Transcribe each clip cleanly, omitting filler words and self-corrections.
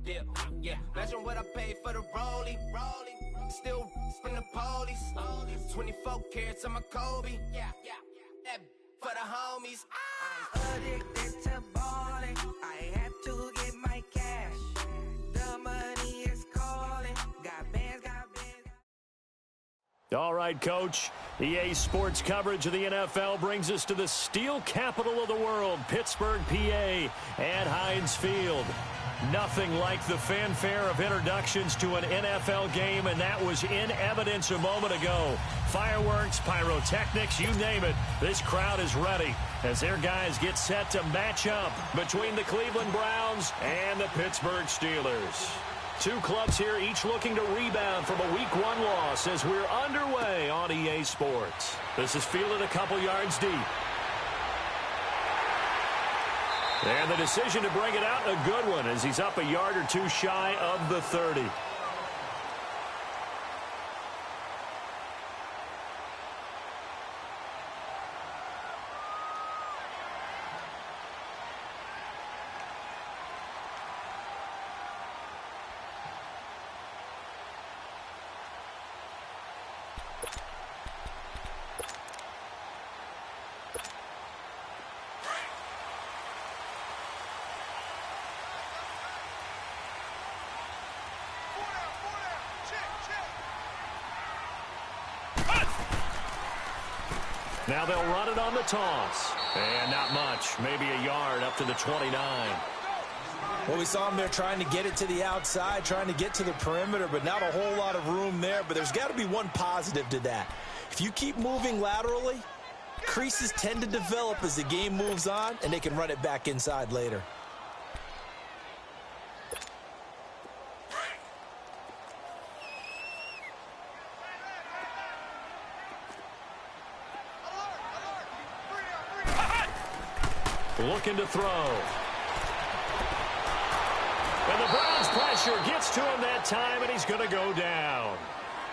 dip. Yeah, imagine what I paid for the rollie. Still from the police. 24 carats on my Kobe. Yeah, that for the homies. I'm addicted to balling. I have to get my cash. The money is calling. Got bands. All right, Coach. EA Sports coverage of the NFL brings us to the steel capital of the world, Pittsburgh, PA, at Heinz Field. Nothing like the fanfare of introductions to an NFL game, and that was in evidence a moment ago. Fireworks, pyrotechnics, you name it. This crowd is ready as their guys get set to match up between the Cleveland Browns and the Pittsburgh Steelers. Two clubs here, each looking to rebound from a Week 1 loss as we're underway on EA Sports. This is fielded a couple yards deep. And the decision to bring it out, a good one, as he's up a yard or two shy of the 30. Now they'll run it on the toss. And not much. Maybe a yard up to the 29. Well, we saw him there trying to get it to the outside, trying to get to the perimeter, but not a whole lot of room there. But there's got to be one positive to that. If you keep moving laterally, creases tend to develop as the game moves on, and they can run it back inside later. Looking to throw. And the Browns pressure gets to him that time, and he's going to go down.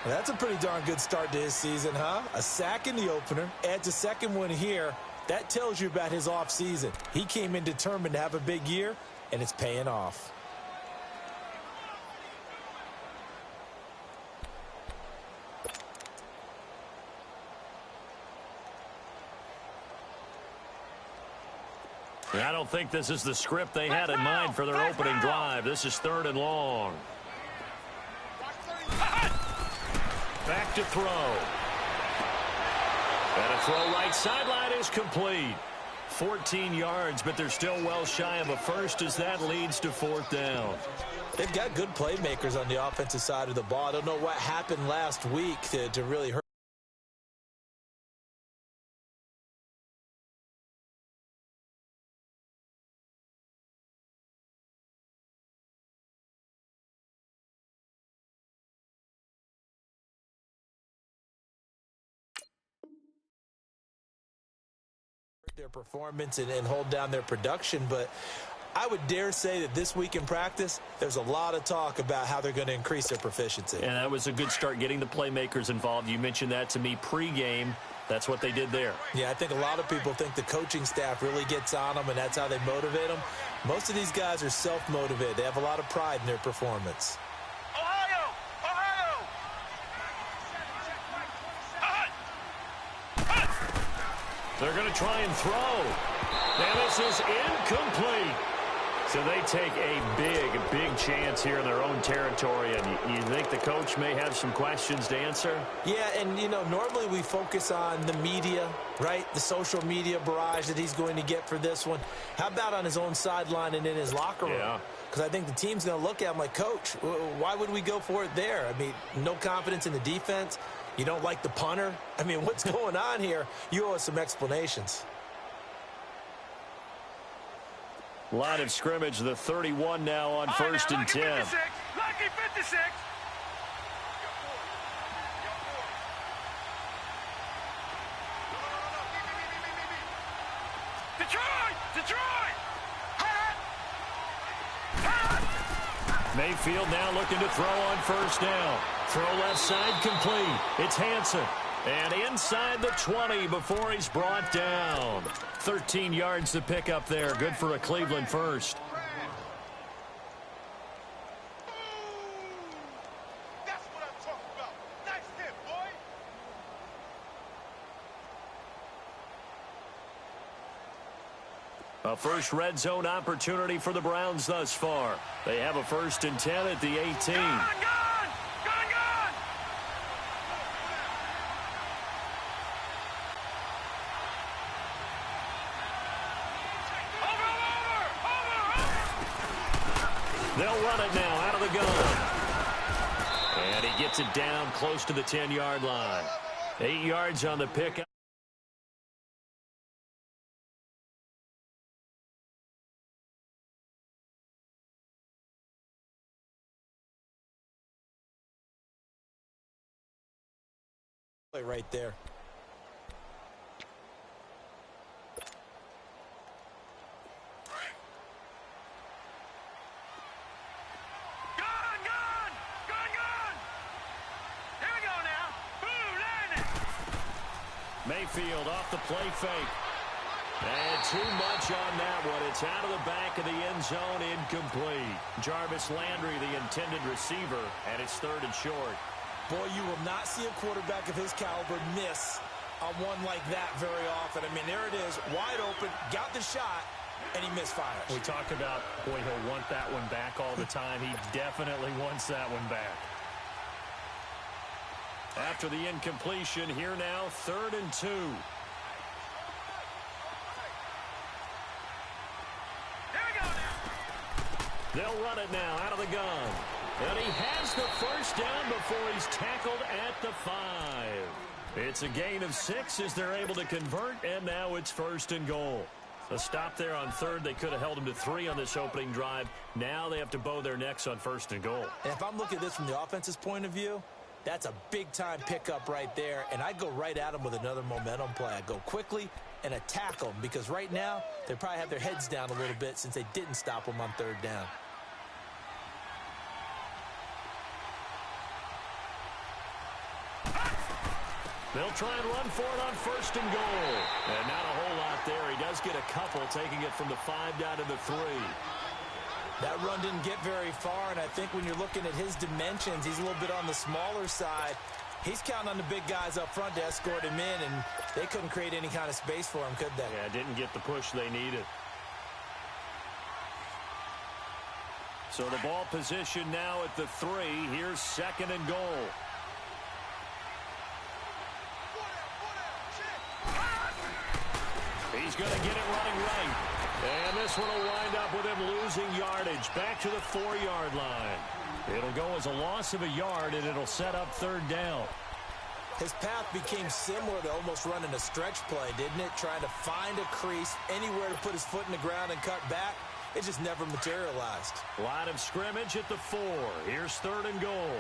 Well, that's a pretty darn good start to his season, huh? A sack in the opener, adds a second one here. That tells you about his offseason. He came in determined to have a big year, and it's paying off. I don't think this is the script they had in mind for their opening drive. This is 3rd and long. Back to throw. And a throw right sideline is complete. 14 yards, but they're still well shy of a first as that leads to 4th down. They've got good playmakers on the offensive side of the ball. I don't know what happened last week to really hurt their performance and hold down their production, but I would dare say that this week in practice, there's a lot of talk about how they're going to increase their proficiency. And that was a good start, getting the playmakers involved. You mentioned that to me pregame. That's what they did there. Yeah, I think a lot of people think the coaching staff really gets on them, and that's how they motivate them. Most of these guys are self-motivated. They have a lot of pride in their performance. They're going to try and throw. And this is incomplete. So they take a big chance here in their own territory. And you think the coach may have some questions to answer? Yeah, and, you know, normally we focus on the media, right? The social media barrage that he's going to get for this one. How about on his own sideline and in his locker room? Yeah. Because I think the team's going to look at him like, Coach, why would we go for it there? I mean, no confidence in the defense. You don't like the punter? I mean, what's going on here? You owe us some explanations. Line of scrimmage, the 31 now on 1st and 10. Lucky 56. Detroit! Mayfield now looking to throw on 1st down. Throw left side complete. It's Hansen. And inside the 20 before he's brought down. 13 yards to pick up there. Good for a Cleveland first. A first red zone opportunity for the Browns thus far. They have a 1st and 10 at the 18. Gone! They'll run it now out of the gun. And he gets it down close to the 10-yard line. 8 yards on the pickup. Right there. Mayfield off the play fake. And too much on that one. It's out of the back of the end zone, incomplete. Jarvis Landry, the intended receiver, and it's 3rd and short. Boy, you will not see a quarterback of his caliber miss on one like that very often. I mean, there it is, wide open, got the shot, and he misfires. We talk about, boy, he'll want that one back all the time. He definitely wants that one back. After the incompletion, here now, 3rd and 2. They'll run it now out of the gun. And he has the 1st down before he's tackled at the 5. It's a gain of 6 as they're able to convert, and now it's 1st and goal. A stop there on 3rd. They could have held him to 3 on this opening drive. Now they have to bow their necks on 1st and goal. And if I'm looking at this from the offense's point of view, that's a big-time pickup right there, and I go right at him with another momentum play. I go quickly and attack them because right now they probably have their heads down a little bit since they didn't stop them on 3rd down. They'll try and run for it on 1st and goal. And not a whole lot there. He does get a couple, taking it from the 5 down to the 3. That run didn't get very far, and I think when you're looking at his dimensions, he's a little bit on the smaller side. He's counting on the big guys up front to escort him in, and they couldn't create any kind of space for him, could they? Yeah, didn't get the push they needed. So the ball position now at the 3. Here's 2nd and goal. He's going to get it running right. And this one will wind up with him losing yardage back to the 4-yard line. It'll go as a loss of a yard, and it'll set up 3rd down. His path became similar to almost running a stretch play, didn't it? Trying to find a crease, anywhere to put his foot in the ground and cut back. It just never materialized. Line of scrimmage at the 4. Here's 3rd and goal.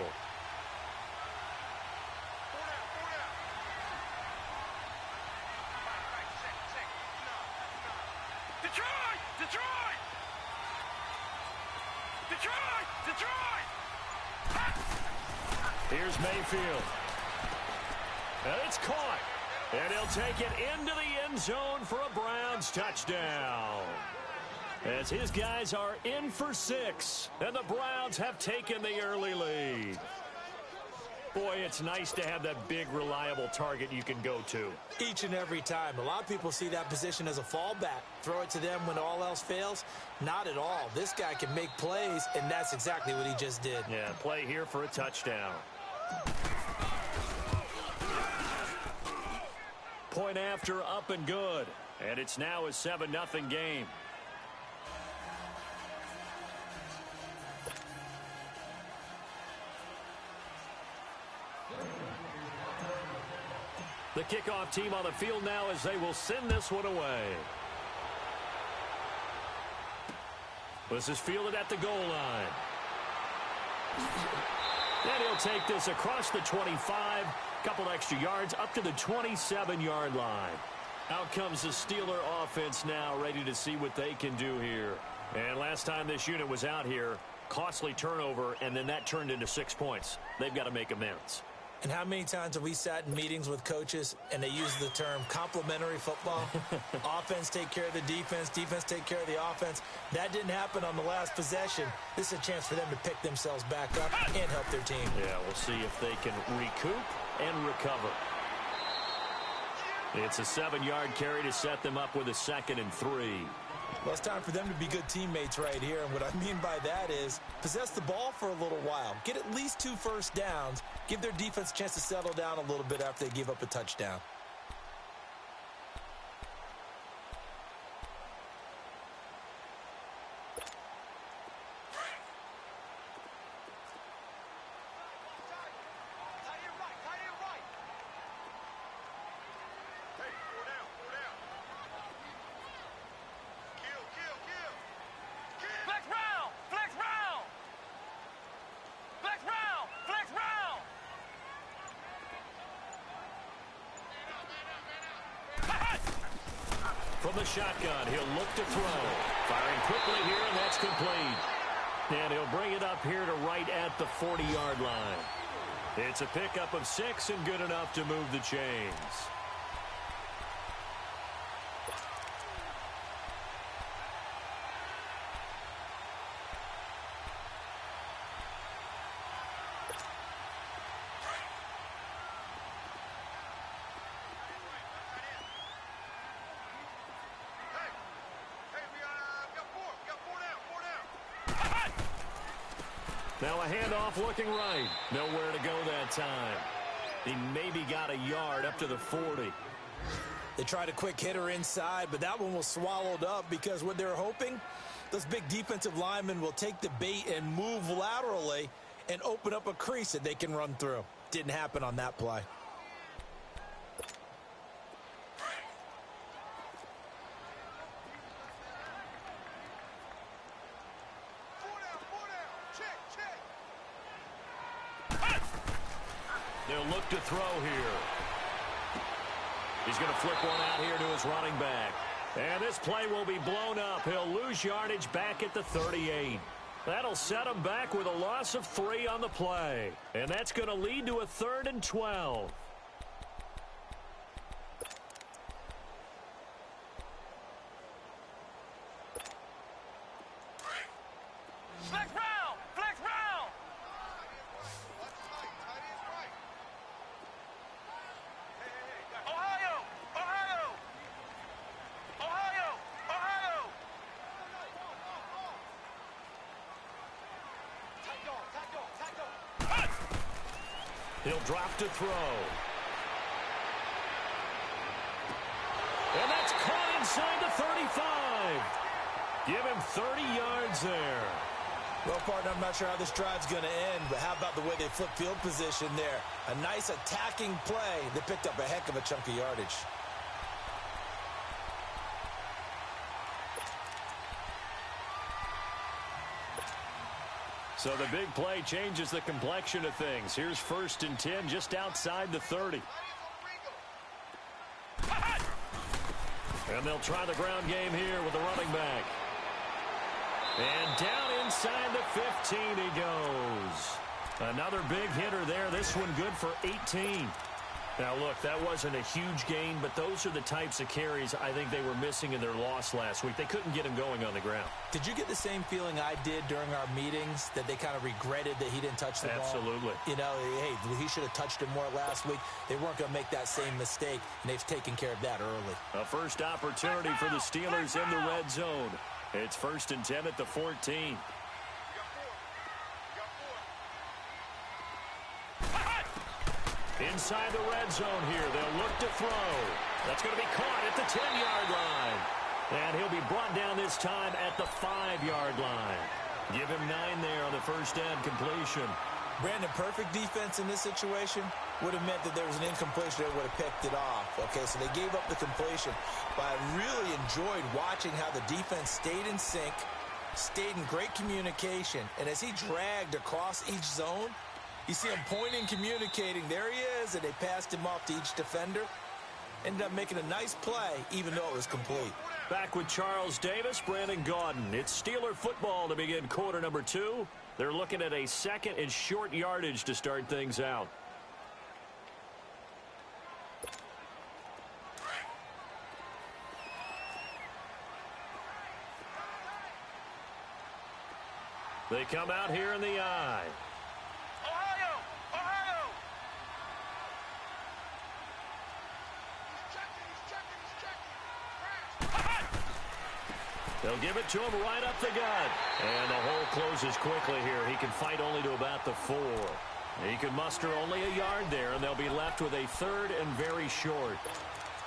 Here's Mayfield. And it's caught. And he'll take it into the end zone for a Browns touchdown. As his guys are in for 6. And the Browns have taken the early lead. Boy, it's nice to have that big, reliable target you can go to. Each and every time. A lot of people see that position as a fallback. Throw it to them when all else fails. Not at all. This guy can make plays, and that's exactly what he just did. Yeah, play here for a touchdown. Point after, up and good. And it's now a 7-0 game. The kickoff team on the field now as they will send this one away. This is fielded at the goal line. And he'll take this across the 25, couple extra yards up to the 27-yard line. Out comes the Steeler offense now, ready to see what they can do here. And last time this unit was out here, costly turnover, and then that turned into 6 points. They've got to make amends. And how many times have we sat in meetings with coaches and they use the term complementary football? Offense take care of the defense, defense take care of the offense. That didn't happen on the last possession. This is a chance for them to pick themselves back up and help their team. Yeah, we'll see if they can recoup and recover. It's a 7-yard carry to set them up with a 2nd and 3. Well, it's time for them to be good teammates right here. And what I mean by that is possess the ball for a little while. Get at least 2 first downs. Give their defense a chance to settle down a little bit after they give up a touchdown. From the shotgun, he'll look to throw. Firing quickly here, and that's complete. And he'll bring it up here to right at the 40-yard line. It's a pickup of 6 and good enough to move the chains. Now a handoff looking right. Nowhere to go that time. He maybe got a yard up to the 40. They tried a quick hitter inside, but that one was swallowed up because what they're hoping, those big defensive linemen will take the bait and move laterally and open up a crease that they can run through. Didn't happen on that play. They'll look to throw here. He's going to flip one out here to his running back. And this play will be blown up. He'll lose yardage back at the 38. That'll set him back with a loss of 3 on the play. And that's going to lead to a 3rd and 12. He'll drop to throw. And that's caught inside the 35. Give him 30 yards there. Well, partner, I'm not sure how this drive's going to end, but how about the way they flip field position there? A nice attacking play that picked up a heck of a chunk of yardage. So the big play changes the complexion of things. Here's 1st and 10 just outside the 30. And they'll try the ground game here with the running back. And down inside the 15 he goes. Another big hitter there. This one good for 18. Now, look, that wasn't a huge gain, but those are the types of carries I think they were missing in their loss last week. They couldn't get him going on the ground. Did you get the same feeling I did during our meetings, that they kind of regretted that he didn't touch the ball? Absolutely. You know, hey, he should have touched it more last week. They weren't going to make that same mistake, and they've taken care of that early. A first opportunity for the Steelers in the red zone. It's 1st and 10 at the 14. Inside the red zone here, they'll look to throw. That's going to be caught at the 10-yard line. And he'll be brought down this time at the 5-yard line. Give him 9 there on the first down completion. Brandon, perfect defense in this situation would have meant that there was an incompletion that would have picked it off. Okay, so they gave up the completion. But I really enjoyed watching how the defense stayed in sync, stayed in great communication, and as he dragged across each zone, you see him pointing, communicating. There he is, and they passed him off to each defender. Ended up making a nice play, even though it was complete. Back with Charles Davis, Brandon Gaudin. It's Steeler football to begin quarter number 2. They're looking at a 2nd and short yardage to start things out. They come out here in the I. They'll give it to him right up the gut. And the hole closes quickly here. He can fight only to about the 4. He can muster only a yard there, and they'll be left with a 3rd and very short.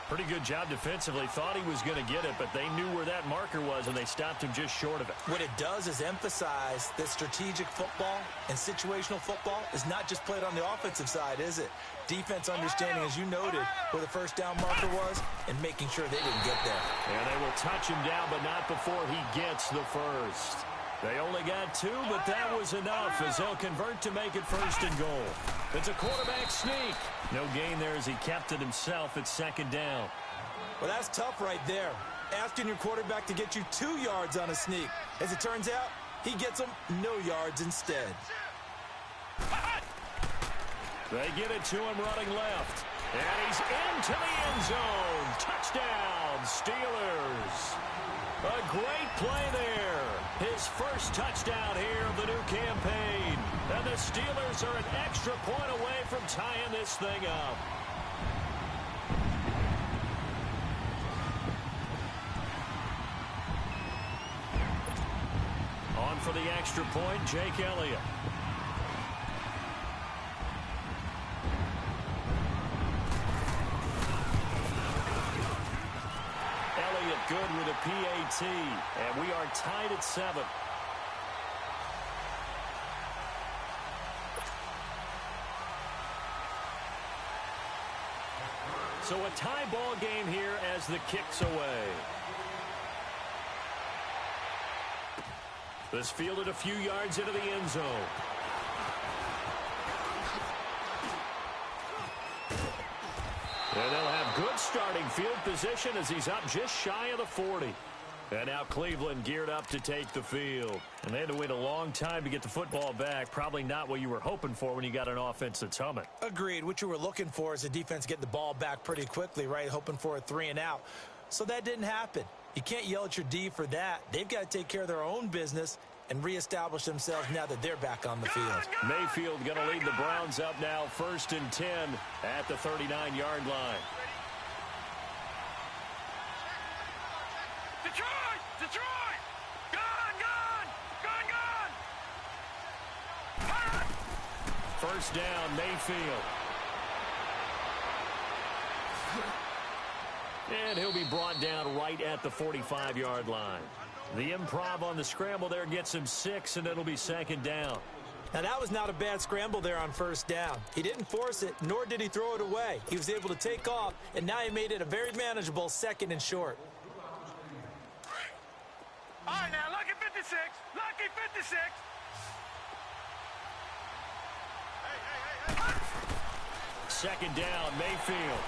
Pretty good job defensively. Thought he was going to get it, but they knew where that marker was, and they stopped him just short of it. What it does is emphasize that strategic football and situational football is not just played on the offensive side, is it? Defense understanding, as you noted, where the first down marker was and making sure they didn't get there. And they will touch him down, but not before he gets the first. They only got 2, but that was enough as they'll convert to make it 1st and goal. It's a quarterback sneak. No gain there as he kept it himself at 2nd down. Well, that's tough right there. Asking your quarterback to get you 2 yards on a sneak. As it turns out, he gets them no yards instead. They get it to him running left. And he's into the end zone. Touchdown, Steelers. A great play there. His first touchdown here of the new campaign. And the Steelers are an extra point away from tying this thing up. On for the extra point, Jake Elliott. Good with a PAT, and we are tied at 7. So a tie ball game here as the kick's away. This fielded a few yards into the end zone. And they'll have good starting field position as he's up just shy of the 40. And now Cleveland geared up to take the field. And they had to wait a long time to get the football back. Probably not what you were hoping for when you got an offense that's humming. Agreed. What you were looking for is the defense getting the ball back pretty quickly, right? Hoping for a 3 and out. So that didn't happen. You can't yell at your D for that. They've got to take care of their own business and reestablish themselves now that they're back on the field. Mayfield going to lead the Browns up now 1st and 10 at the 39-yard line. Detroit! Detroit! Gone! Gone! 1st down, Mayfield. And he'll be brought down right at the 45-yard line. The improv on the scramble there gets him 6, and it'll be 2nd down. Now, that was not a bad scramble there on 1st down. He didn't force it, nor did he throw it away. He was able to take off, and now he made it a very manageable 2nd and short. All right, now, lucky 56. Lucky 56. Hey. 2nd down, Mayfield.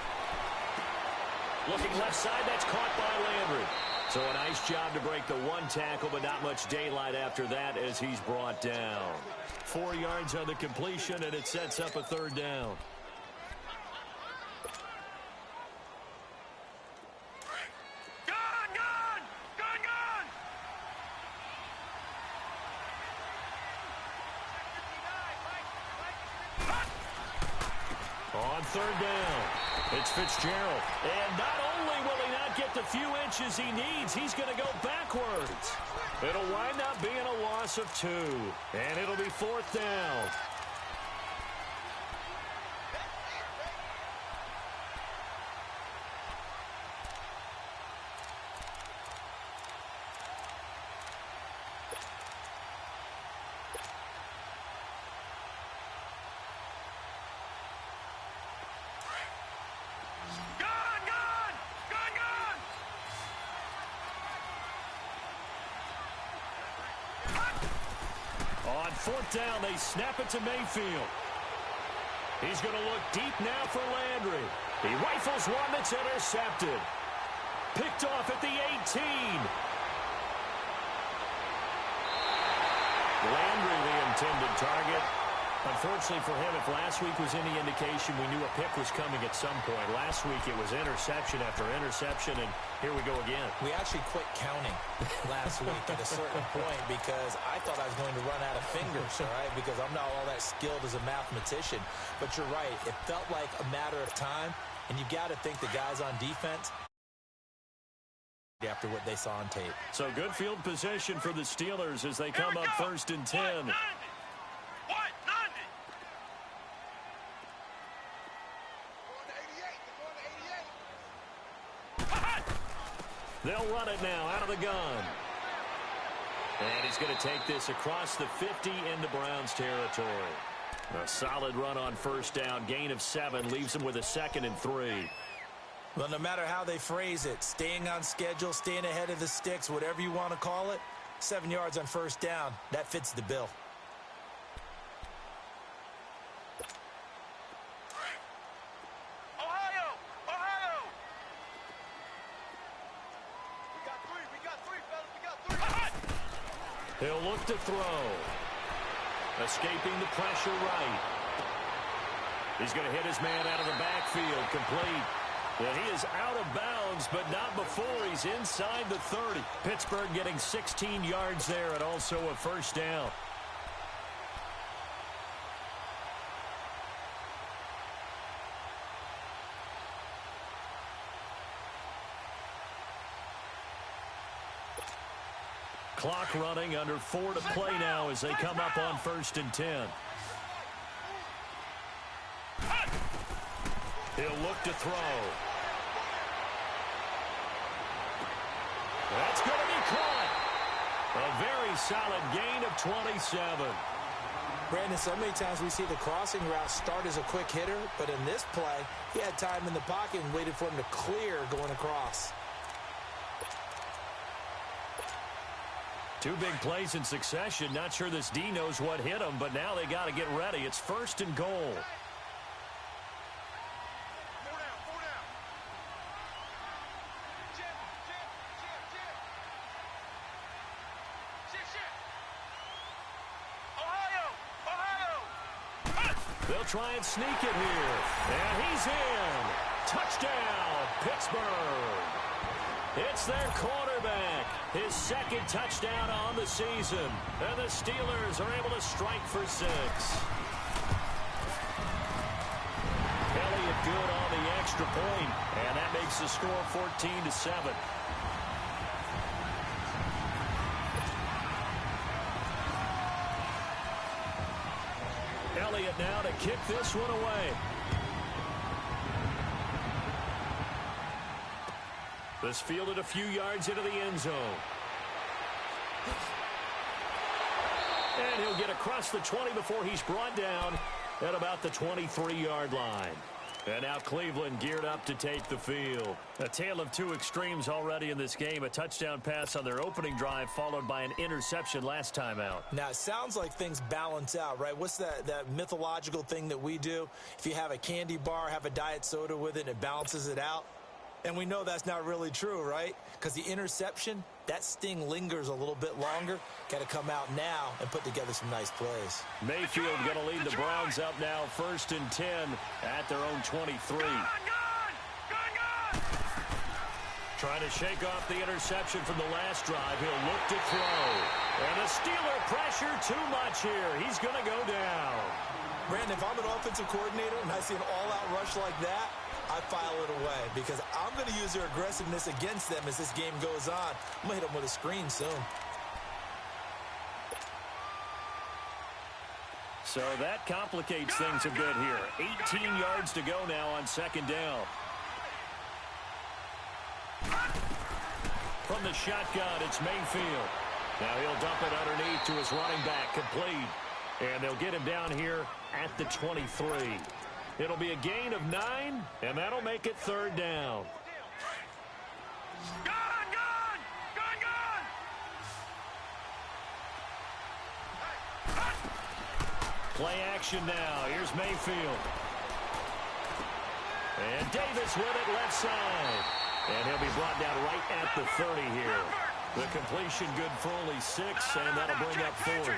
Looking left side, that's caught by Landry. So a nice job to break the 1 tackle, but not much daylight after that as he's brought down. 4 yards on the completion, and it sets up a 3rd down. On 3rd down, it's Fitzgerald. And not only will he not get the few inches he needs, he's going to go backwards. It'll wind up being a loss of 2. And it'll be 4th down. On 4th down, they snap it to Mayfield. He's going to look deep now for Landry. He rifles one that's intercepted. Picked off at the 18. Landry, the intended target. Unfortunately for him, if last week was any indication, we knew a pick was coming at some point. Last week it was interception after interception, and here we go again. We actually quit counting last week at a certain point because I thought I was going to run out of fingers, all right, because I'm not all that skilled as a mathematician. But you're right. It felt like a matter of time, and you got to think the guys on defense after what they saw on tape. So good field position for the Steelers as they come up 1st and 10. They'll run it now out of the gun. And he's going to take this across the 50 into Browns territory. A solid run on 1st down. Gain of 7 leaves him with a 2nd and 3. Well, no matter how they phrase it, staying on schedule, staying ahead of the sticks, whatever you want to call it, 7 yards on 1st down, that fits the bill. He'll look to throw. Escaping the pressure right. He's going to hit his man out of the backfield. Complete. And he is out of bounds, but not before he's inside the 30. Pittsburgh getting 16 yards there and also a 1st down. Clock running, under 4 to play now as they come up on 1st and 10. He'll look to throw. That's going to be caught. A very solid gain of 27. Brandon, so many times we see the crossing route start as a quick hitter, but in this play, he had time in the pocket and waited for him to clear going across. 2 big plays in succession. Not sure this D knows what hit him, but now they got to get ready. It's 1st and goal. They'll try and sneak it here. And he's in. Touchdown, Pittsburgh. It's their quarterback. His 2nd touchdown on the season. And the Steelers are able to strike for 6. Elliott good on the extra point. And that makes the score 14-7. Elliott now to kick this one away. This fielded a few yards into the end zone. And he'll get across the 20 before he's brought down at about the 23-yard line. And now Cleveland geared up to take the field. A tale of 2 extremes already in this game. A touchdown pass on their opening drive followed by an interception last time out. Now, it sounds like things balance out, right? What's that mythological thing that we do? If you have a candy bar, have a diet soda with it, and it balances it out. And we know that's not really true, right? Because the interception, that sting lingers a little bit longer. Got to come out now and put together some nice plays. Mayfield going to lead the Browns up now 1st and 10 at their own 23. Trying to shake off the interception from the last drive. He'll look to throw. And the Steeler pressure too much here. He's going to go down. Brandon, if I'm an offensive coordinator and I see an all-out rush like that, I file it away because I'm going to use their aggressiveness against them as this game goes on. I'm going to hit them with a screen soon. So that complicates things a bit here. 18 yards to go now on 2nd down. From the shotgun, it's Mayfield. Now he'll dump it underneath to his running back, complete. And they'll get him down here at the 23. It'll be a gain of 9, and that'll make it 3rd down. Play action now. Here's Mayfield. And Davis with it left side. And he'll be brought down right at the 30 here. The completion good for only 6, and that'll bring up 4th.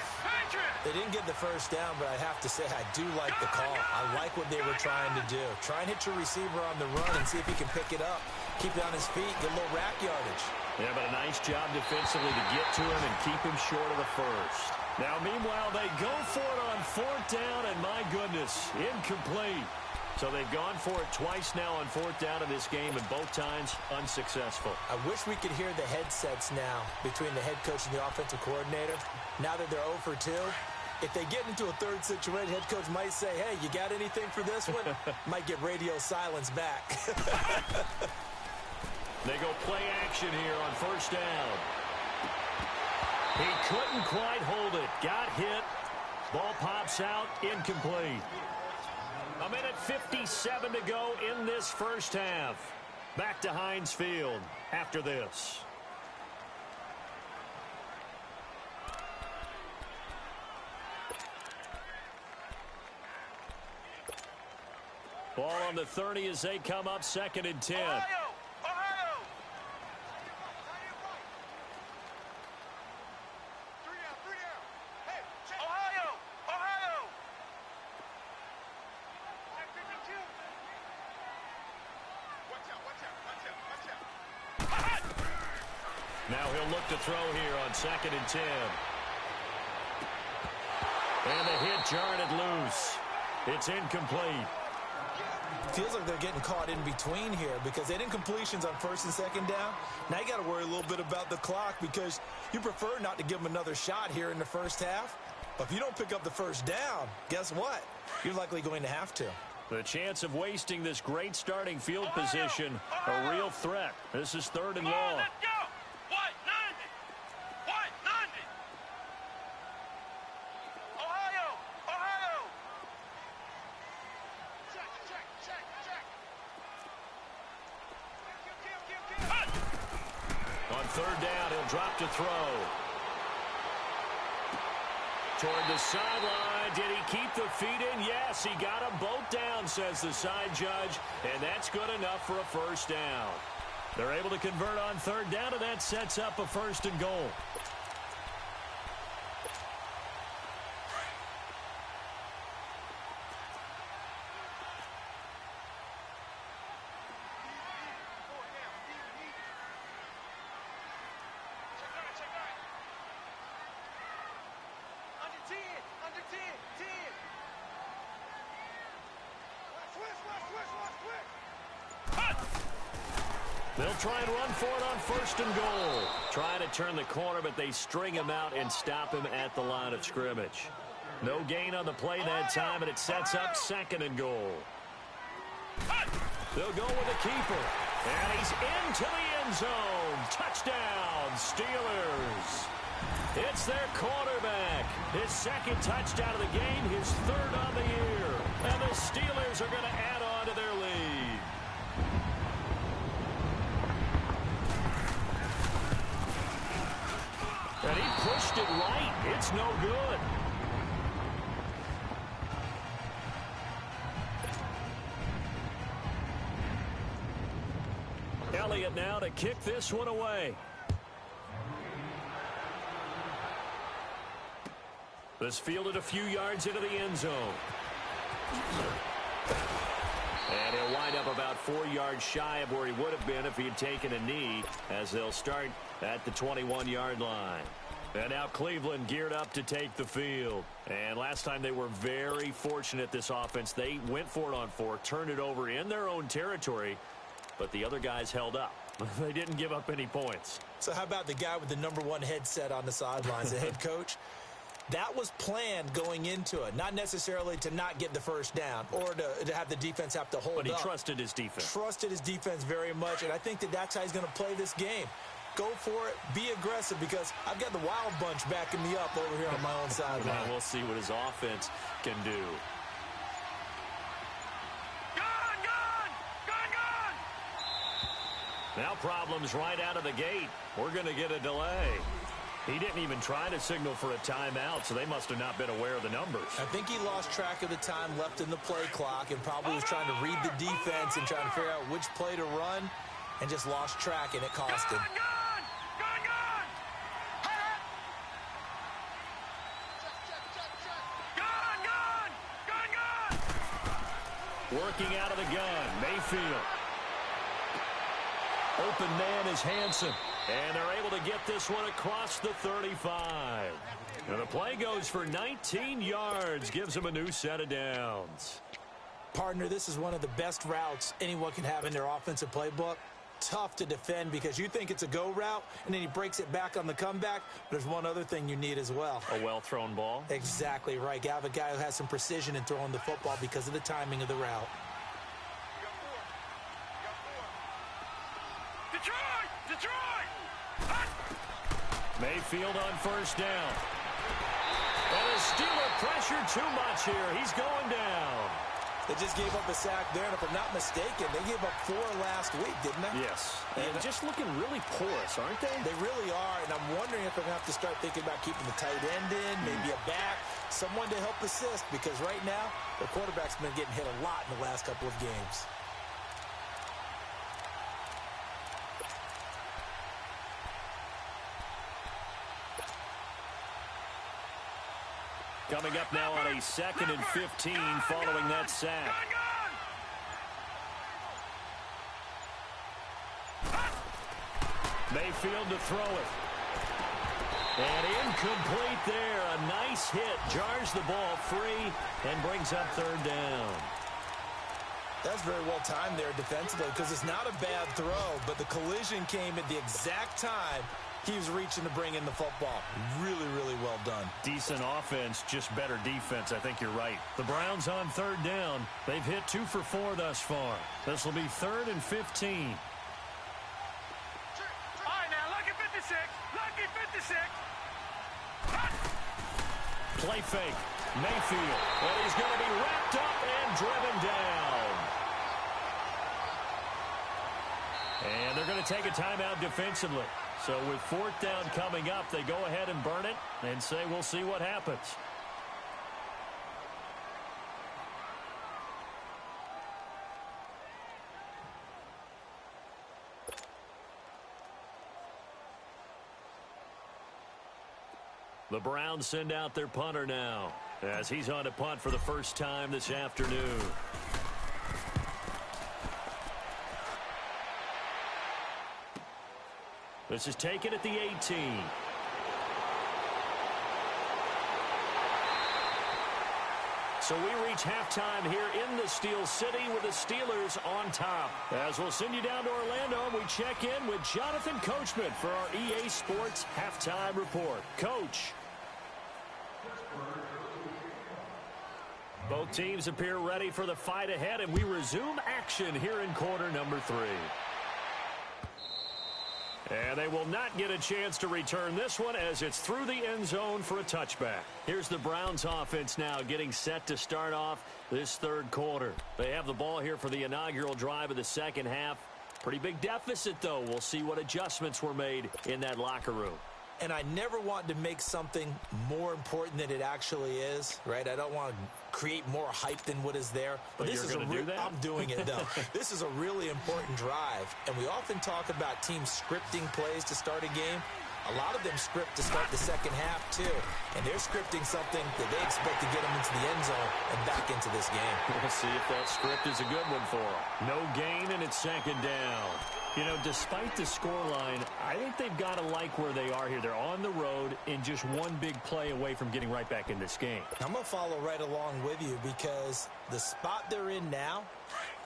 They didn't get the 1st down, but I have to say I do like the call. I like what they were trying to do. Try and hit your receiver on the run and see if he can pick it up. Keep it on his feet, get a little rack yardage. Yeah, but a nice job defensively to get to him and keep him short of the 1st. Now, meanwhile, they go for it on 4th down, and my goodness, incomplete. So they've gone for it twice now on fourth down in this game, and both times unsuccessful. I wish we could hear the headsets now between the head coach and the offensive coordinator. Now that they're 0 for 2, if they get into a third situation, head coach might say, hey, you got anything for this one? Might get radio silence back. They go play action here on first down. He couldn't quite hold it. Got hit. Ball pops out, incomplete. A minute 57 to go in this first half. Back to Heinz Field after this. Ball on the 30 as they come up, 2nd and 10. Ohio! Ohio! 3 down. Hey, check. Ohio! Ohio! 52. Watch out. Now he'll look to throw here on 2nd and 10. And the hit jarred it loose. It's incomplete. Feels like they're getting caught in between here because they didn't completions on 1st and 2nd down. Now you got to worry a little bit about the clock because you prefer not to give them another shot here in the first half. But if you don't pick up the first down, guess what? You're likely going to have to. The chance of wasting this great starting field position, a real threat. This is 3rd and long. Let's go! What? 90! Ohio! Ohio! Check. On 3rd down, he'll drop to throw. Toward the sideline. Did he keep the feet in? Yes, he got them both down, says the side judge. And that's good enough for a first down. They're able to convert on 3rd down, and that sets up a 1st and goal. Under 10. They'll try and run for it on 1st and goal. Trying to turn the corner, but they string him out and stop him at the line of scrimmage. No gain on the play that time, and it sets up 2nd and goal. They'll go with the keeper. And he's into the end zone. Touchdown, Steelers. It's their quarterback. His 2nd touchdown of the game, his 3rd on the year. And the Steelers are going to add on to their lead. And he pushed it right. It's no good. Elliott now to kick this one away. This fielded a few yards into the end zone. And he'll wind up about 4 yards shy of where he would have been if he had taken a knee, as they'll start at the 21-yard line. And now Cleveland geared up to take the field. And last time they were very fortunate, this offense. They went for it on 4, turned it over in their own territory, but the other guys held up. They didn't give up any points. So how about the guy with the #1 headset on the sidelines, the head coach? That was planned going into it, not necessarily to not get the first down or to have the defense have to hold up. But he trusted his defense. Trusted his defense very much, and I think that's how he's going to play this game. Go for it, be aggressive, because I've got the wild bunch backing me up over here on my own sideline. Now we'll see what his offense can do. Now problems right out of the gate. We're going to get a delay. He didn't even try to signal for a timeout, so they must have not been aware of the numbers. I think he lost track of the time left in the play clock and probably was trying to read the defense and trying to figure out which play to run and just lost track, and it cost him. Working out of the gun, Mayfield. Open man is Hansen. And they're able to get this one across the 35. And the play goes for 19 yards. Gives them a new set of downs. Partner, this is one of the best routes anyone can have in their offensive playbook. Tough to defend because you think it's a go route, and then he breaks it back on the comeback. But there's one other thing you need as well. A well-thrown ball? Exactly right. You have a guy who has some precision in throwing the football because of the timing of the route. Detroit! Mayfield on first down. And the Steeler pressure too much here. He's going down. They just gave up a sack there, and if I'm not mistaken, they gave up 4 last week, didn't they? Yes. And just looking really porous, aren't they? They really are, and I'm wondering if I'm going to have to start thinking about keeping the tight end in, maybe a back, someone to help assist, because right now, the quarterback's been getting hit a lot in the last couple of games. Coming up now on a 2nd and 15 following that sack. Mayfield to throw it. And incomplete there. A nice hit. Jars the ball free and brings up 3rd down. That's very well timed there defensively because it's not a bad throw, but the collision came at the exact time he was reaching to bring in the football. Really, really well done. Decent offense, just better defense. I think you're right. The Browns on 3rd down. They've hit 2 for 4 thus far. This will be 3rd and 15. All right, now, lucky 56. Lucky 56. Play fake. Mayfield. And he's going to be wrapped up and driven down. And they're going to take a timeout defensively. So with 4th down coming up, they go ahead and burn it and say we'll see what happens. The Browns send out their punter now as he's on to punt for the first time this afternoon. This is taken at the 18. So we reach halftime here in the Steel City with the Steelers on top. As we'll send you down to Orlando, and we check in with Jonathan Coachman for our EA Sports Halftime Report. Coach. Both teams appear ready for the fight ahead, and we resume action here in quarter number 3. And they will not get a chance to return this one as it's through the end zone for a touchback. Here's the Browns offense now getting set to start off this 3rd quarter. They have the ball here for the inaugural drive of the 2nd half. Pretty big deficit, though. We'll see what adjustments were made in that locker room. And I never want to make something more important than it actually is, right? I don't want to create more hype than what is there. But this is going to do that? I'm doing it, though. This is a really important drive. And we often talk about teams scripting plays to start a game. A lot of them script to start the 2nd half, too. And they're scripting something that they expect to get them into the end zone and back into this game. We'll see if that script is a good one for them. No gain, and it's 2nd down. You know, despite the scoreline, I think they've got to like where they are here. They're on the road and just one big play away from getting right back in this game. I'm going to follow right along with you because the spot they're in now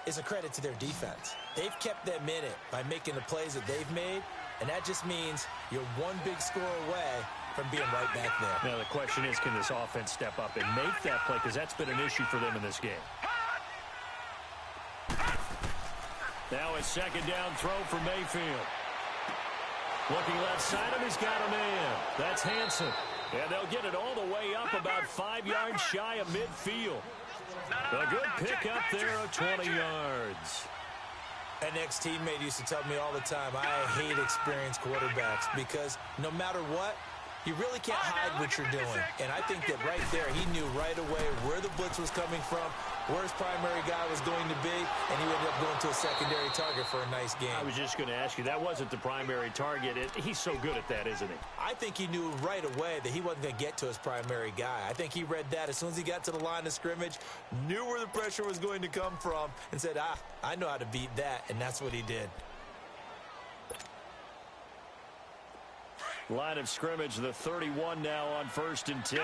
is a credit to their defense. They've kept them in it by making the plays that they've made, and that just means you're one big score away from being right back there. Now, the question is, can this offense step up and make that play? Because that's been an issue for them in this game. Now a 2nd down throw for Mayfield. Looking left side of him, he's got a man. That's Hanson. And they'll get it all the way up about 5 yards shy of midfield. A good pickup there of 20 yards. An ex-teammate used to tell me all the time, I hate experienced quarterbacks because no matter what, you really can't hide what you're doing. And I think that right there, he knew right away where the blitz was coming from, where his primary guy was going to be, and he ended up going to a secondary target for a nice game. I was just going to ask you, that wasn't the primary target. He's so good at that, isn't he? I think he knew right away that he wasn't going to get to his primary guy. I think he read that as soon as he got to the line of scrimmage, knew where the pressure was going to come from, and said, I know how to beat that, and that's what he did. Line of scrimmage, the 31 now on 1st and 10.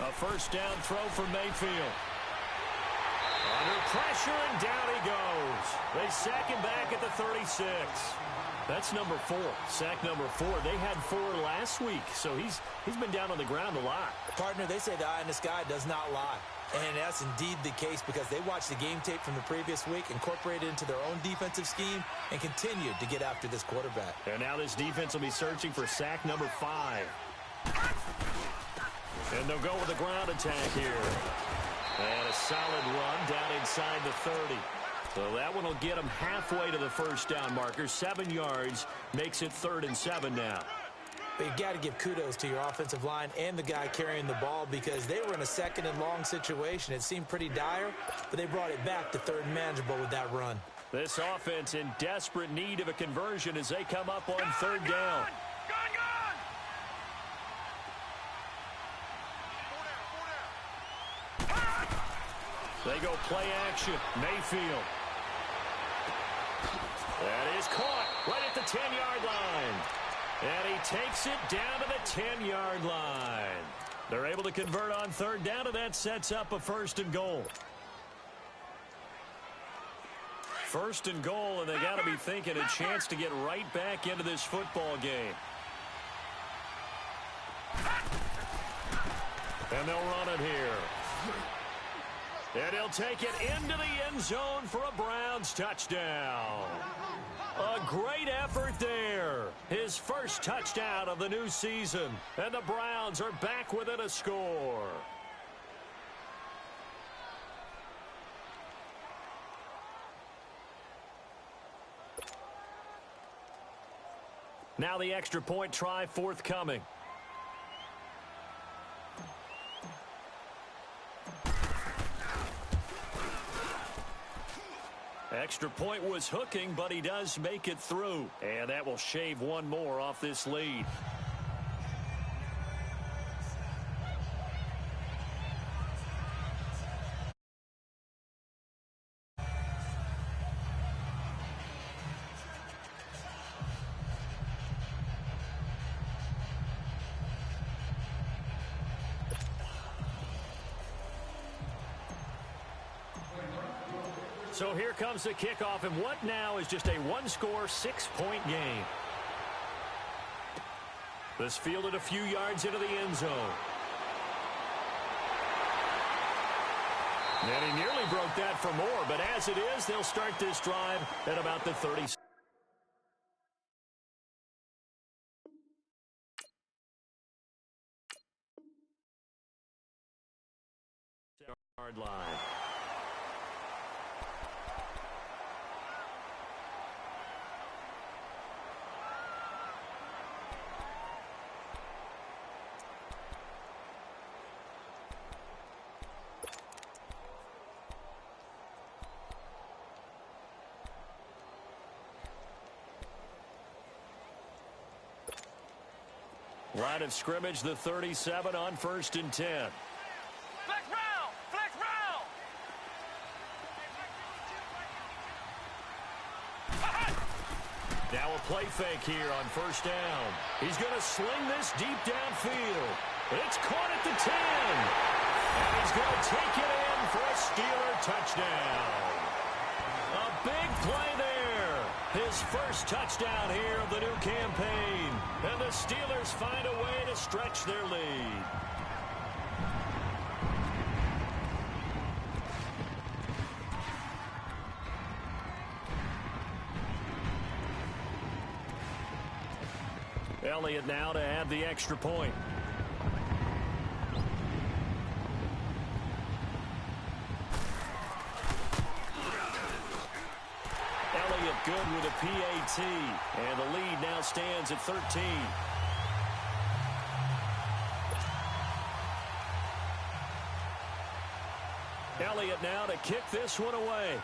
A first down throw for Mayfield. Under pressure, and down he goes. They sack him back at the 36. That's number 4. Sack number 4. They had 4 last week, so he's been down on the ground a lot. Partner, they say the eye in the sky does not lie. And that's indeed the case because they watched the game tape from the previous week, incorporated it into their own defensive scheme, and continued to get after this quarterback. And now this defense will be searching for sack number 5. And they'll go with a ground attack here. And a solid run down inside the 30. So that one will get them halfway to the first down marker. 7 yards makes it 3rd and 7 now. But you got to give kudos to your offensive line and the guy carrying the ball because they were in a 2nd and long situation. It seemed pretty dire, but they brought it back to 3rd and manageable with that run. This offense in desperate need of a conversion as they come up on 3rd down. They go play action. Mayfield. That is caught right at the 10-yard line. And he takes it down to the 10-yard line. They're able to convert on 3rd down, and that sets up a 1st and goal. 1st and goal, and they got to be thinking a chance to get right back into this football game. And they'll run it here. And he'll take it into the end zone for a Browns touchdown. A great effort there. His first touchdown of the new season. And the Browns are back within a score. Now the extra point try forthcoming. Extra point was hooking, but he does make it through. And that will shave one more off this lead. So here comes the kickoff, and what now is just a one-score, 6-point game. This fielded a few yards into the end zone. And he nearly broke that for more, but as it is, they'll start this drive at about the 30. Yard line. Line of scrimmage, the 37 on 1st and 10. Flex round! Flex round! Now a play fake here on 1st down. He's going to sling this deep downfield. It's caught at the 10. And he's going to take it in for a Steeler touchdown. A big play there. His first touchdown here of the new campaign. And the Steelers find a way to stretch their lead. Elliott now to add the extra point. Elliott good with a PAT, and the lead now stands at 13. Elliott now to kick this one away.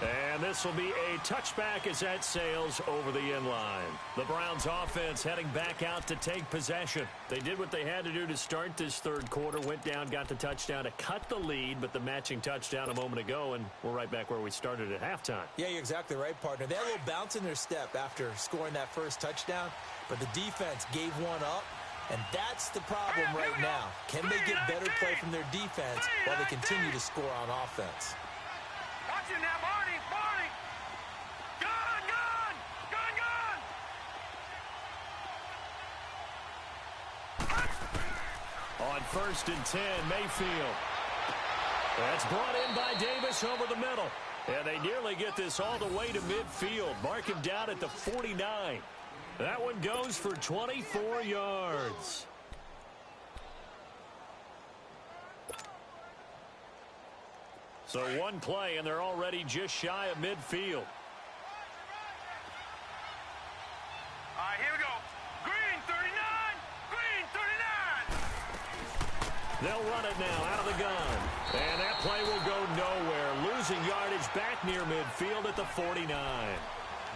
And And this will be a touchback as that sails over the end line. The Browns offense heading back out to take possession. They did what they had to do to start this third quarter. Went down, got the touchdown to cut the lead, but the matching touchdown a moment ago, and we're right back where we started at halftime. Yeah, you're exactly right, partner. They had a little bounce in their step after scoring that first touchdown, but the defense gave one up, and that's the problem right now. Can they get better play from their defense while they continue to score on offense? Watch it now, Barney. Gun. On 1st and 10, Mayfield. That's brought in by Davis over the middle. And they nearly get this all the way to midfield. Mark him down at the 49. That one goes for 24 yards. So one play, and they're already just shy of midfield. All right, here we go. Green 39. They'll run it now out of the gun. And that play will go nowhere. Losing yardage back near midfield at the 49.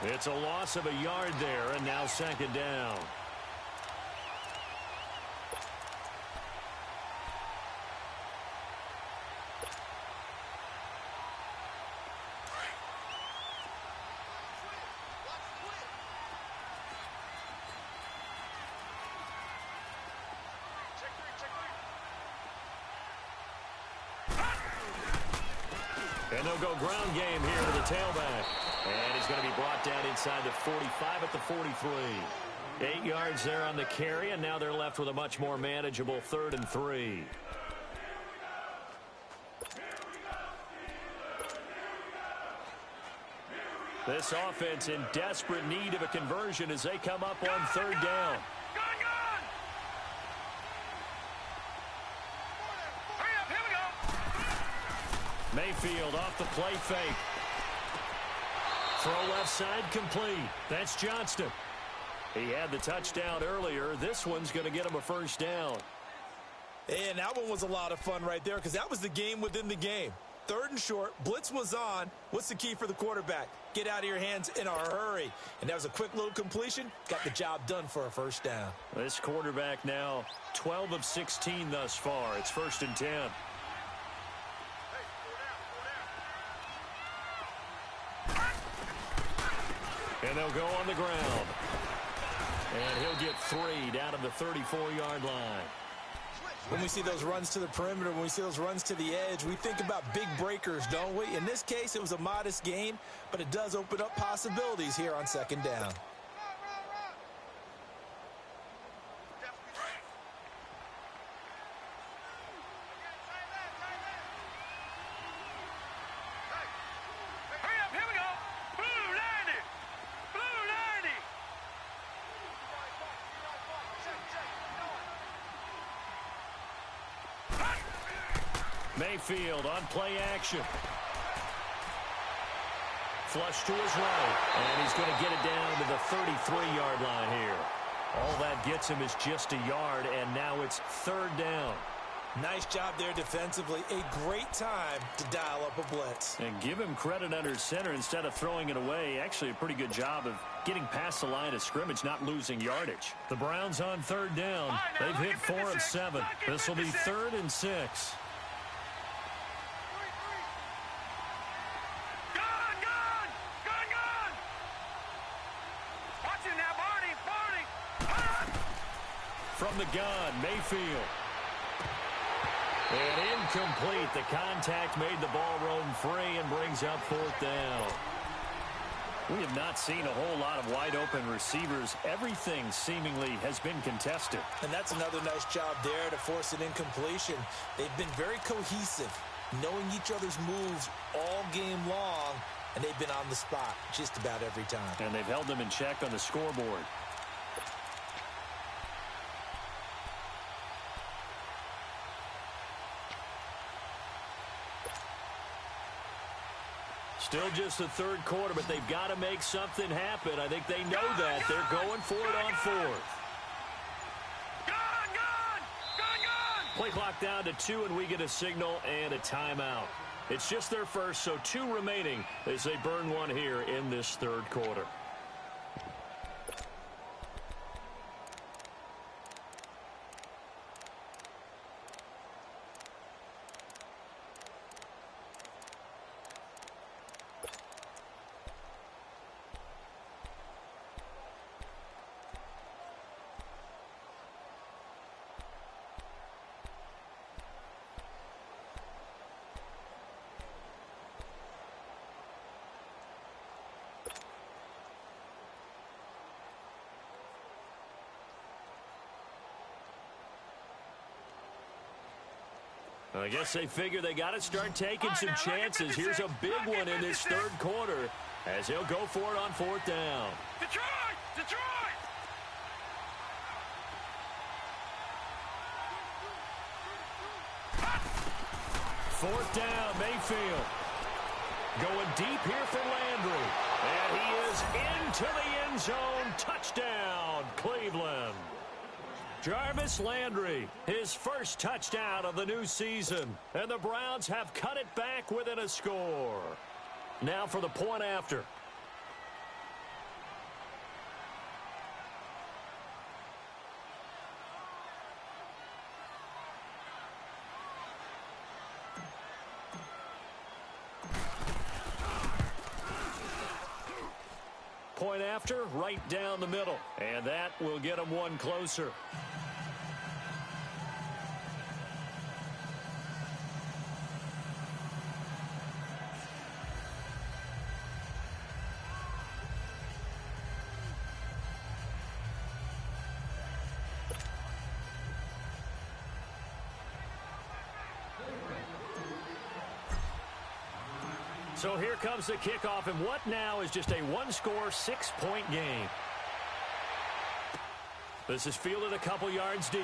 It's a loss of a yard there, and now 2nd down. And they'll go ground game here to the tailback. And he's going to be brought down inside the 45 at the 43. 8 yards there on the carry, and now they're left with a much more manageable 3rd and 3. This offense in desperate need of a conversion as they come up on 3rd down. Mayfield off the play fake. Throw left side complete. That's Johnston. He had the touchdown earlier. This one's going to get him a 1st down. And that one was a lot of fun right there because that was the game within the game. 3rd and short. Blitz was on. What's the key for the quarterback? Get out of your hands in a hurry. And that was a quick little completion. Got the job done for a 1st down. This quarterback now 12 of 16 thus far. It's 1st and 10. And they'll go on the ground. And he'll get 3 down at the 34-yard line. When we see those runs to the perimeter, when we see those runs to the edge, we think about big breakers, don't we? In this case, it was a modest gain, but it does open up possibilities here on 2nd down. Mayfield on play action. Flush to his right. And he's going to get it down to the 33-yard line here. All that gets him is just a yard, and now it's 3rd down. Nice job there defensively. A great time to dial up a blitz. And give him credit under center instead of throwing it away. Actually a pretty good job of getting past the line of scrimmage, not losing yardage. The Browns on 3rd down. They've hit 4 of 7. This will be 3rd and 6. From the gun, Mayfield. And incomplete. The contact made the ball roam free and brings up 4th down. We have not seen a whole lot of wide-open receivers. Everything seemingly has been contested. And that's another nice job there to force an incompletion. They've been very cohesive, knowing each other's moves all game long, and they've been on the spot just about every time. And they've held them in check on the scoreboard. Still just the 3rd quarter, but they've got to make something happen. I think they know that. They're going for it on 4th. Play clock down to 2, and we get a signal and a timeout. It's just their first, so 2 remaining as they burn one here in this third quarter. I guess they figure they got to start taking some chances. Here's a big one in this third quarter as he'll go for it on 4th down. Detroit! Detroit! Fourth down, Mayfield. Going deep here for Landry. And he is into the end zone. Touchdown, Cleveland. Jarvis Landry, his first touchdown of the new season. And the Browns have cut it back within a score. Now for the point after. Point after, right down the middle. And that will get them one closer. So here comes the kickoff, and what now is just a one-score, 6-point game. This is fielded a couple yards deep.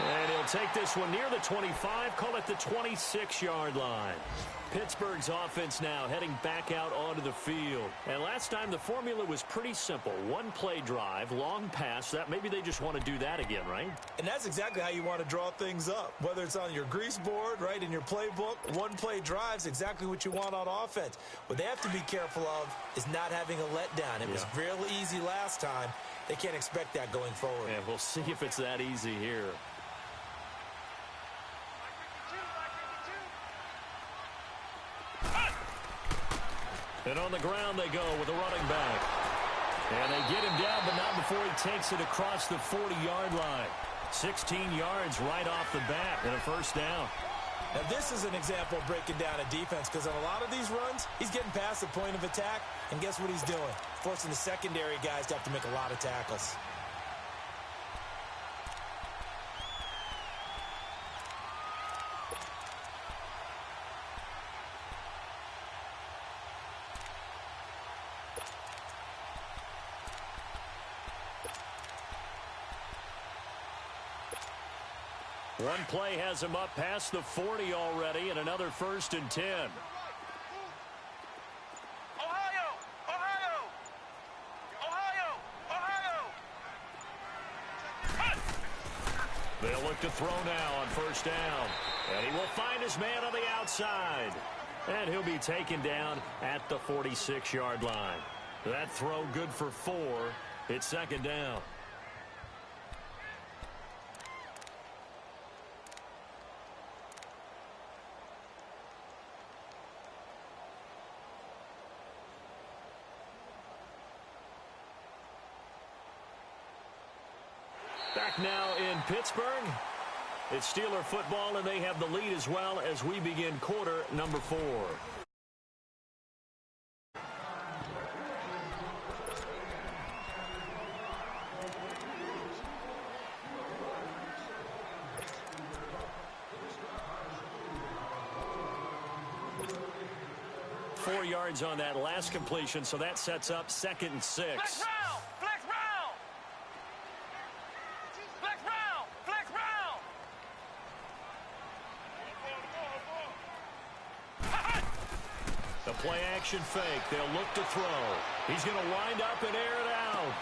And he'll take this one near the 25, call it the 26-yard line. Pittsburgh's offense now heading back out onto the field. And last time the formula was pretty simple. One-play drive, long pass. That maybe they just want to do that again, right? And that's exactly how you want to draw things up. Whether it's on your grease board, right, in your playbook, one-play drive's exactly what you want on offense. What they have to be careful of is not having a letdown. It was really easy last time. They can't expect that going forward. Yeah, we'll see if it's that easy here. And on the ground they go with a running back. And they get him down, but not before he takes it across the 40-yard line. 16 yards right off the bat and a first down. Now this is an example of breaking down a defense, because on a lot of these runs, he's getting past the point of attack, and guess what he's doing? Forcing the secondary guys to have to make a lot of tackles. One play has him up past the 40 already, and another 1st and 10. Ohio! Ohio! Ohio! Ohio! They'll look to throw now on 1st down. And he will find his man on the outside. And he'll be taken down at the 46-yard line. That throw good for 4. It's 2nd down. Back now in Pittsburgh. It's Steeler football, and they have the lead as well as we begin quarter number 4. Four yards on that last completion, so that sets up 2nd and 6. Flex round! Flex round! Flex round! Flex round! The play-action fake. They'll look to throw. He's going to wind up and air it out.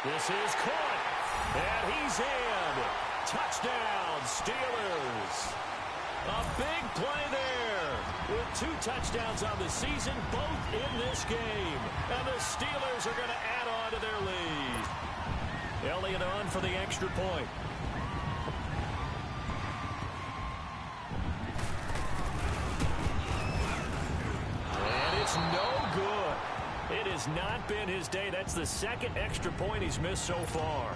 This is caught. And he's in. Touchdown, Steelers. A big play there with 2 touchdowns on the season, both in this game. And the Steelers are going to add on to their lead. Elliott on for the extra point. And it's no good. It has not been his day. That's the second extra point he's missed so far.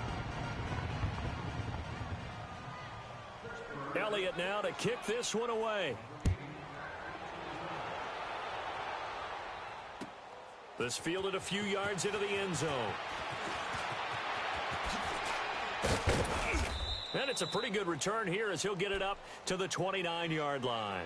Elliott now to kick this one away. This fielded a few yards into the end zone. And it's a pretty good return here as he'll get it up to the 29-yard line.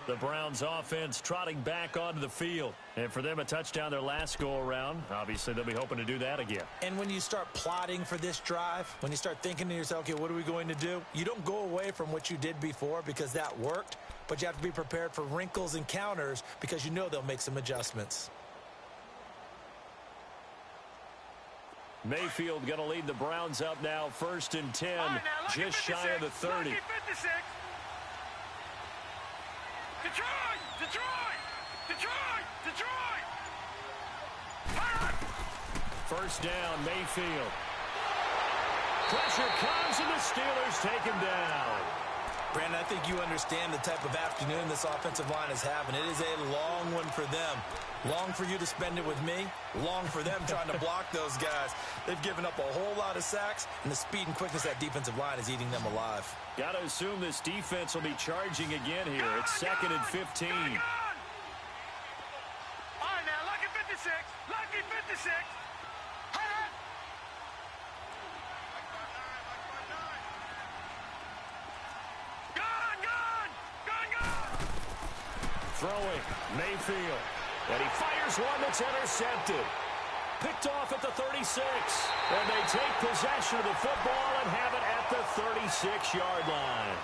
The Browns offense trotting back onto the field. And for them, a touchdown their last go-around. Obviously, they'll be hoping to do that again. And when you start plotting for this drive, when you start thinking to yourself, okay, what are we going to do? You don't go away from what you did before because that worked, but you have to be prepared for wrinkles and counters because you know they'll make some adjustments. Mayfield going to lead the Browns up now, 1st and 10, just shy of the 30. Detroit! Detroit! Detroit! Detroit! First down, Mayfield. Pressure comes, and the Steelers take him down. Brandon, I think you understand the type of afternoon this offensive line is having. It is a long one for them. Long for you to spend it with me. Long for them trying to block those guys. They've given up a whole lot of sacks, and the speed and quickness of that defensive line is eating them alive. Got to assume this defense will be charging again here. It's 2nd and 15. All right, now, lucky 56. Lucky 56. Throwing, Mayfield. And he fires one that's intercepted. Picked off at the 36. And they take possession of the football and have it at the 36-yard line.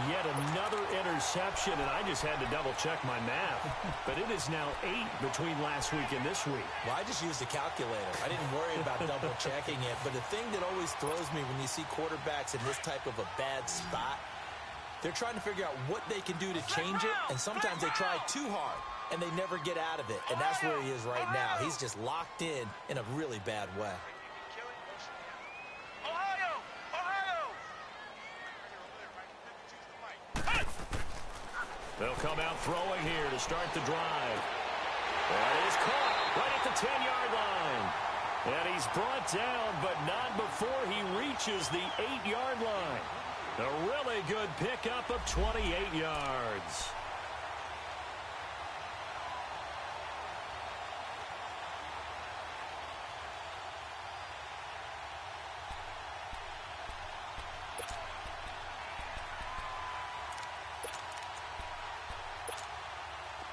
Yet another interception, and I just had to double-check my math. But it is now 8 between last week and this week. Well, I just used a calculator. I didn't worry about double-checking it. But the thing that always throws me when you see quarterbacks in this type of a bad spot, they're trying to figure out what they can do to change it, and sometimes they try too hard, and they never get out of it. And that's where he is right now. He's just locked in a really bad way. They'll come out throwing here to start the drive. That is caught right at the 10-yard line. And he's brought down, but not before he reaches the 8-yard line. A really good pickup of 28 yards.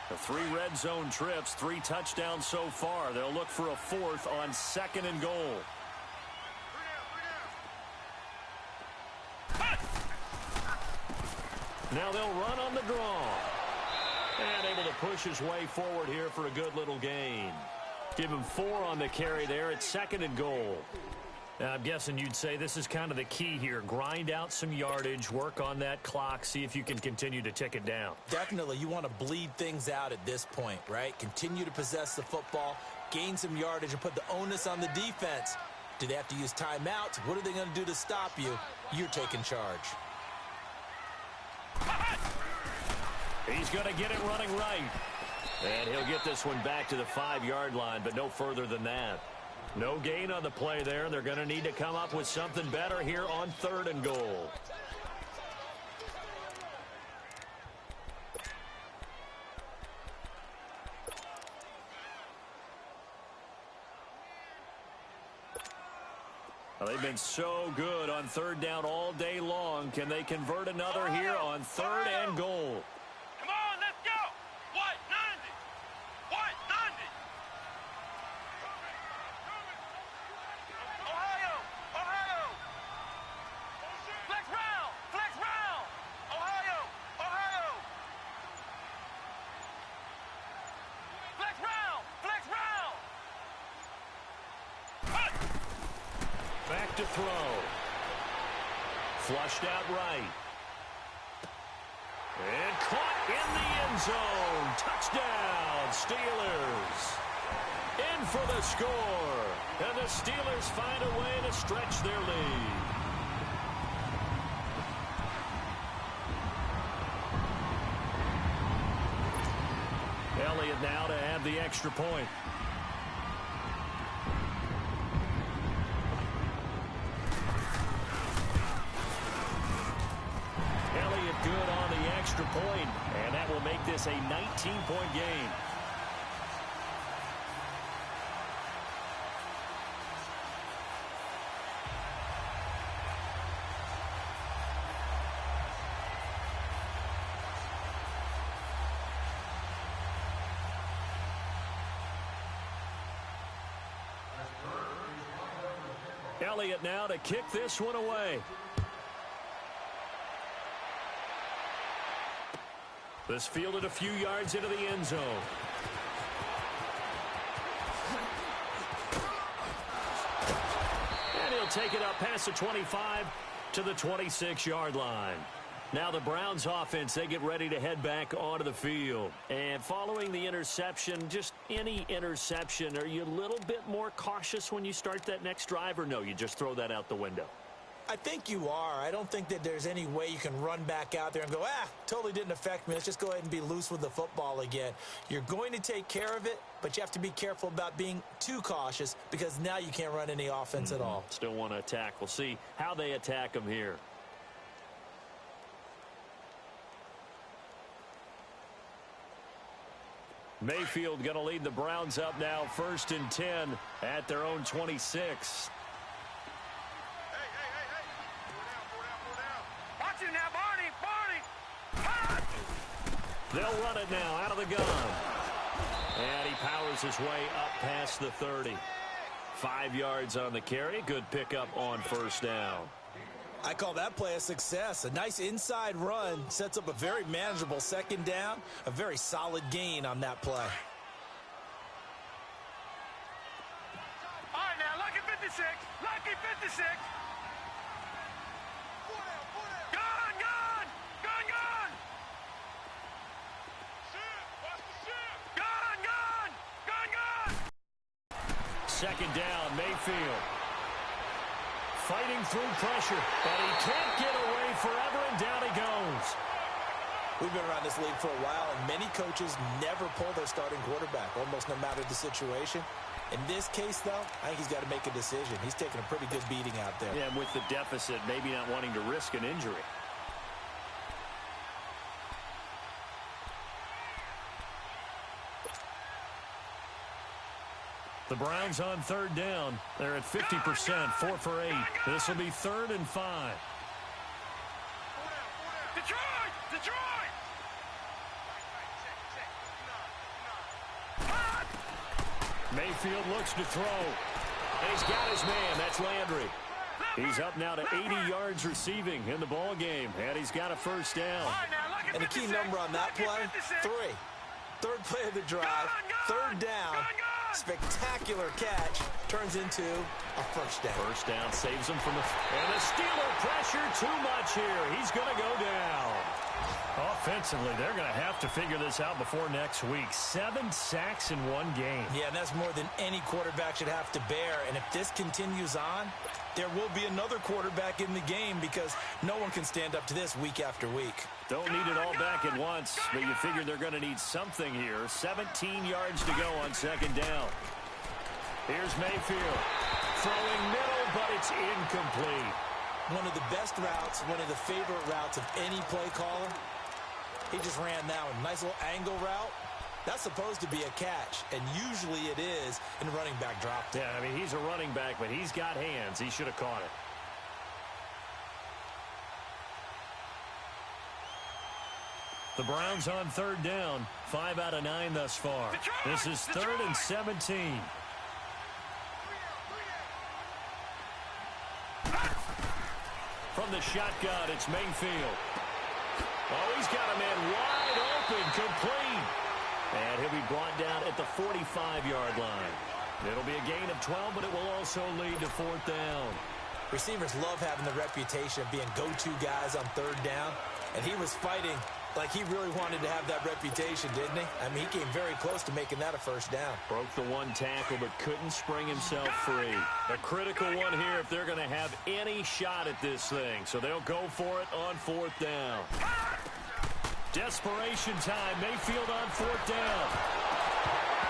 The 3 red zone trips, 3 touchdowns so far. They'll look for a 4th on 2nd and goal. Now they'll run on the draw. And able to push his way forward here for a good little gain. Give him 4 on the carry there at 2nd and goal. Now, I'm guessing you'd say this is kind of the key here. Grind out some yardage, work on that clock, see if you can continue to tick it down. Definitely. You want to bleed things out at this point, right? Continue to possess the football, gain some yardage, and put the onus on the defense. Do they have to use timeouts? What are they going to do to stop you? You're taking charge. He's going to get it running right. And he'll get this one back to the 5-yard line, but no further than that. No gain on the play there. They're going to need to come up with something better here on 3rd and goal. Well, they've been so good on 3rd down all day long. Can they convert another here on 3rd and goal? Come on, let's go! What? 90! What? 90! Ohio! Ohio! Flex round! Flex round! Ohio! Ohio! Flex round! Flex round! Cut! Back to throw. Flushed out right. And caught in the end zone. Touchdown, Steelers. In for the score. And the Steelers find a way to stretch their lead. Elliott now to have the extra point. Elliott good on the extra point, and that will make this a 19-point game. Elliott now to kick this one away. This fielded a few yards into the end zone. And he'll take it up past the 25 to the 26-yard line. Now the Browns offense, they get ready to head back onto the field. And following the interception, just any interception, are you a little bit more cautious when you start that next drive, or no, you just throw that out the window? I think you are. I don't think that there's any way you can run back out there and go, totally didn't affect me. Let's just go ahead and be loose with the football again. You're going to take care of it, but you have to be careful about being too cautious because now you can't run any offense at all. Still want to attack. We'll see how they attack them here. Mayfield going to lead the Browns up now, 1st and 10 at their own 26. Watch it now, Barney. They'll run it now out of the gun. And he powers his way up past the 30. 5 yards on the carry. Good pickup on 1st down. I call that play a success. A nice inside run sets up a very manageable 2nd down. A very solid gain on that play. All right, now, lucky 56. Lucky 56. Gun, gun. Gun, gun. Watch the ship. Gun, gun. Gun, gun. 2nd down, Mayfield. Fighting through pressure, but he can't get away forever, and down he goes. We've been around this league for a while, and many coaches never pull their starting quarterback, almost no matter the situation. In this case, though, I think he's got to make a decision. He's taking a pretty good beating out there. Yeah, and with the deficit, maybe not wanting to risk an injury. The Browns on 3rd down. They're at 50%, 4 for 8. This will be 3rd and 5. Detroit! Detroit! Mayfield looks to throw. And he's got his man. That's Landry. He's up now to 80 yards receiving in the ball game, and he's got a 1st down. And the key number on that play, 3. 3rd play of the drive, 3rd down. Spectacular catch turns into a 1st down. 1st down saves him from and the Steeler pressure too much here. He's going to go down. Offensively, they're going to have to figure this out before next week. 7 sacks in one game. Yeah, and that's more than any quarterback should have to bear. And if this continues on, there will be another quarterback in the game because no one can stand up to this week after week. Don't need it all back at once, but you figure they're going to need something here. 17 yards to go on 2nd down. Here's Mayfield. Throwing middle, but it's incomplete. One of the best routes, one of the favorite routes of any play caller. He just ran that one. Nice little angle route. That's supposed to be a catch, and usually it is in running back drop. Yeah, I mean, he's a running back, but he's got hands. He should have caught it. The Browns on 3rd down. 5 out of 9 thus far. This is 3rd and 17. From the shotgun, it's Mayfield. Oh, he's got a man wide open, complete. And he'll be brought down at the 45-yard line. It'll be a gain of 12, but it will also lead to 4th down. Receivers love having the reputation of being go-to guys on 3rd down, and he was fighting like he really wanted to have that reputation, didn't he? I mean, he came very close to making that a first down. Broke the one tackle, but couldn't spring himself free. A critical one here if they're going to have any shot at this thing. So they'll go for it on fourth down. Desperation time. Mayfield on fourth down.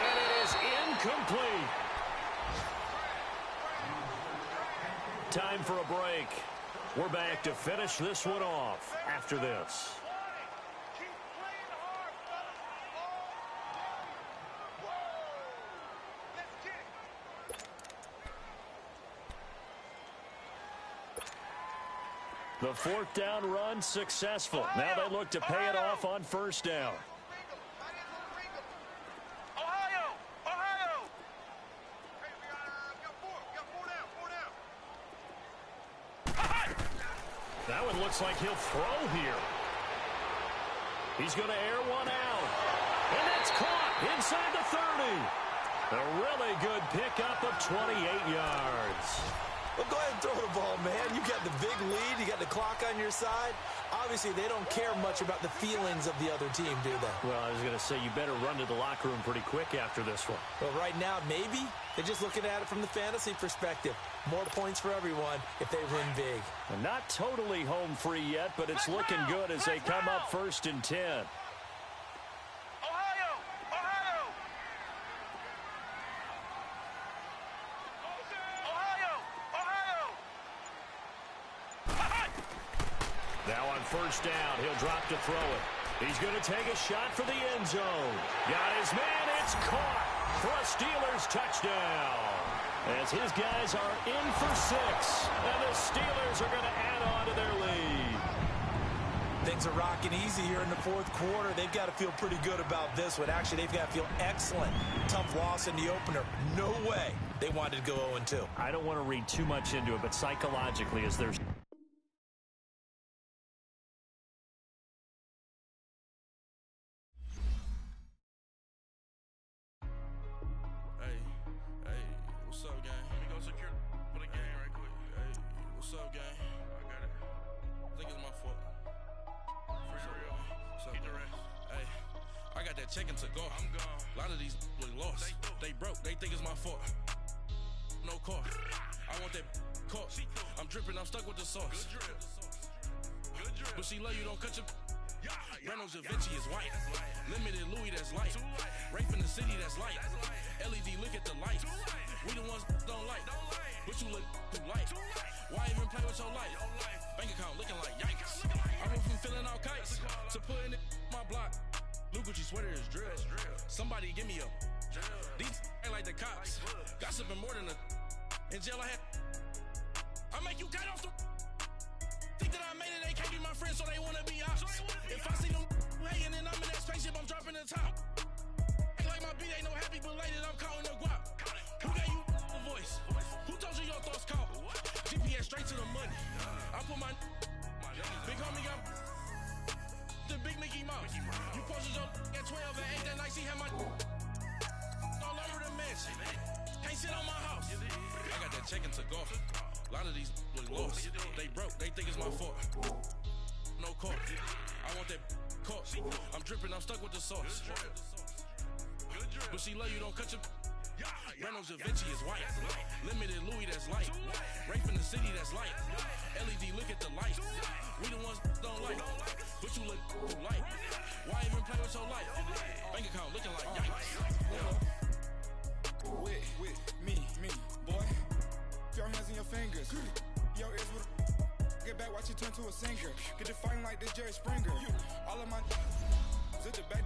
And it is incomplete. Time for a break. We're back to finish this one off after this. The fourth down run successful. Now they look to pay it off on first down. That one looks like he'll throw here. He's going to air one out. And that's caught inside the 30. A really good pickup of 28 yards. Well, go ahead and throw the ball, man. You got the big lead. You got the clock on your side. Obviously, they don't care much about the feelings of the other team, do they? Well, I was going to say you better run to the locker room pretty quick after this one. Well, right now, maybe. They're just looking at it from the fantasy perspective. More points for everyone if they win big. And not totally home free yet, but it's looking good as they come up 1st and 10. Now on first down, he'll drop to throw it. He's going to take a shot for the end zone. Got his man. It's caught for a Steelers touchdown. As his guys are in for 6. And the Steelers are going to add on to their lead. Things are rocking easy here in the fourth quarter. They've got to feel pretty good about this one. Actually, they've got to feel excellent. Tough loss in the opener. No way they wanted to go 0-2. I don't want to read too much into it, but psychologically, as there's... What's up, gang? Let me go secure for the game right quick. Hey, what's up, gang? I got it. I think it's my fault. For real. What's up, the rest. Hey, I got that check-in to go. I'm gone. A lot of these was lost. They broke. They think it's my fault. No car. I want that caught. I'm dripping. I'm stuck with the sauce. Good drip. Good drip. But she love you. Don't cut your... Reynolds Da Vinci is white. Limited Louis, that's light. Rape in the city, that's light. LED, look at the light. We the ones don't like. But you look too light. Why even play with your life? Bank account looking like yikes. I went from filling out kites to putting it in my block. Blue Gucci sweater is drill. Somebody give me a. These ain't like the cops. Gossiping more than a. In jail I had. I make you cut off the. Think that I made it, they can't be my friends, so they wanna be ops. If I see them hating and I'm in that spaceship, I'm dropping the top. Ain't like my beat ain't no happy belated, I'm counting the guap. Who gave you a voice? Who told you your thoughts count? GPS straight to the money. I put my big homie got the big Mickey Mouse. You posted your at 12 and 8 that night, she had my all over the mansion. Can't sit on my house. I got that check-in to golf. A lot of these was lost. They broke, they think it's my fault. No car. I want that caught. I'm dripping, I'm stuck with the sauce. But she love you, don't cut your... Reynolds Da Vinci is white. Limited Louis, that's light. Rape in the city, that's light. LED, look at the light. We the ones don't like. But you look too light. Why even play with your life? Bank account looking like yikes. With me, boy. Your hands in your fingers. Your ears with get back, watch you turn to a singer. Get to fighting like this Jerry Springer. All of my at the back.